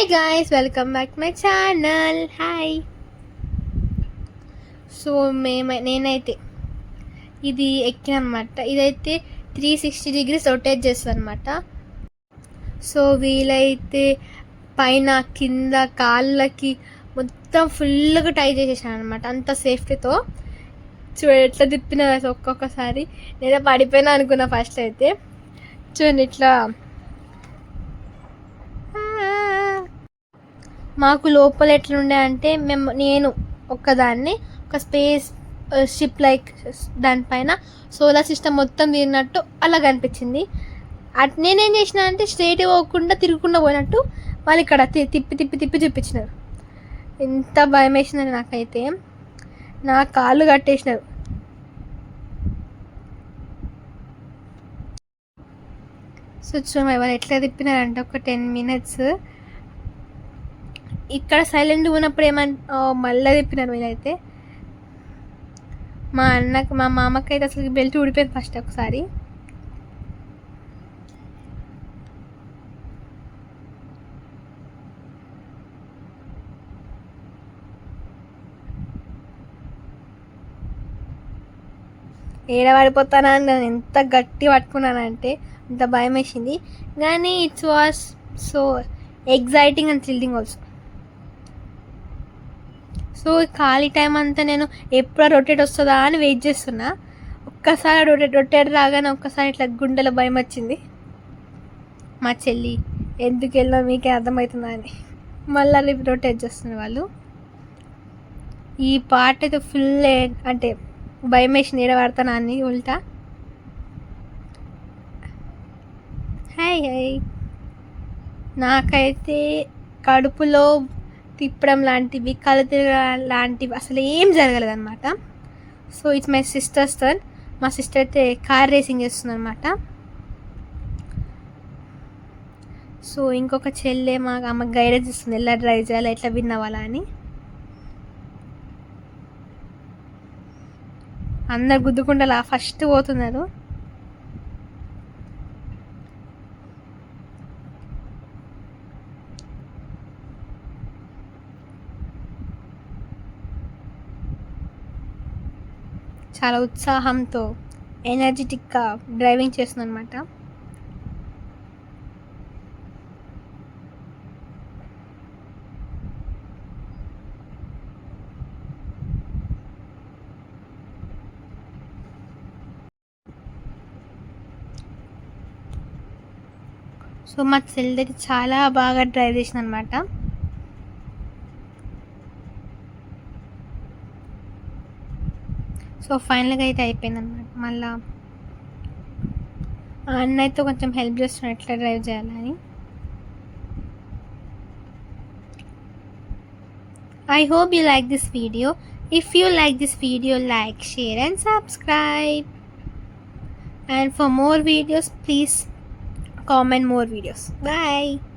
Hi guys, welcome back my channel. Hi. So నేనైతే ఇది ఎక్కానమాట. ఇదైతే 360 degrees రొటేట్ చేస్తుంది అనమాట. సో వీలైతే పైన కింద కాళ్ళకి మొత్తం ఫుల్గా టై చేసేసాను అనమాట, అంత సేఫ్టీతో. చూడండి ఎట్లా తిప్పిన ఒక్కొక్కసారి. నేనే పడిపోయినా అనుకున్నా ఫస్ట్ అయితే. చూడండి ఇట్లా. మాకు లోపల ఎట్లుండే అంటే నేను ఒక్కదాన్ని ఒక స్పేస్ షిప్ లైక్ దానిపైన సోలార్ సిస్టమ్ మొత్తం తిరిగినట్టు అలా కనిపించింది. నేనేం చేసిన అంటే స్ట్రైట్ పోకుండా తిరగకుండా పోయినట్టు వాళ్ళు ఇక్కడ తిప్పి తిప్పి తిప్పి చూపించినారు. ఎంత భయం వేసినారు నాకైతే. నా కాళ్ళు కట్టేసినారు. సో చూడండి వాళ్ళు ఎట్లా తిప్పినారంటే ఒక 10 minutes ఇక్కడ సైలెంట్ ఉన్నప్పుడు మళ్ళీ తిప్పినారు వీళ్ళైతే. మా మామకి అయితే అసలు బెల్ట్ ఊడిపోయింది ఫస్ట్ ఒకసారి. ఏడబడిపోతానా అని నేను ఎంత గట్టి పట్టుకున్నానంటే అంత భయం వేసింది. కానీ it's was so exciting and thrilling also. So ఖాళీ టైం అంతా నేను ఎప్పుడు రొటేట్ వస్తుందా అని వెయిట్ చేస్తున్నా. ఒక్కసారి రొటేట్ రాగానే ఒక్కసారి ఇట్లా గుండెలో భయం వచ్చింది. మా చెల్లి ఎందుకు వెళ్ళినా మీకే అర్థమవుతుందా అని మళ్ళీ రొటేట్ చేస్తున్నారు వాళ్ళు. ఈ పార్ట్ అయితే ఫుల్ అంటే భయం వేసింది, ఏడబడతానా అని ఉల్టా. Hi hi. నాకైతే కడుపులో తిప్పడం లాంటివి, కళ్ళు తిరగడం లాంటివి అసలు ఏం జరగలేదన్నమాట. So it's my sister's turn. మా సిస్టర్ అయితే కార్ రేసింగ్ చేస్తుంది అనమాట. సో ఇంకొక చెల్లె ఆమె గైడెన్స్ ఇస్తుంది, ఎలా డ్రైవ్ చేయాలి, ఎట్లా విన్ అవ్వాలా అని. అందరు గుద్దుకుంటా ఫస్ట్ పోతున్నారు. చాలా ఉత్సాహంతో ఎనర్జెటిక్గా డ్రైవింగ్ చేస్తుంది అనమాట. సో మా చెల్లికి చాలా బాగా డ్రైవ్ చేసింది అనమాట. సో ఫైనల్గా అయితే అయిపోయింది అనమాట. మళ్ళా అన్నయ్యతో కొంచెం హెల్ప్ చేస్తున్నాడు ఎట్లా డ్రైవ్ చేయాలని. I hope you like this video. If you like this video, like, share and subscribe. And for more videos, please comment more videos. Bye.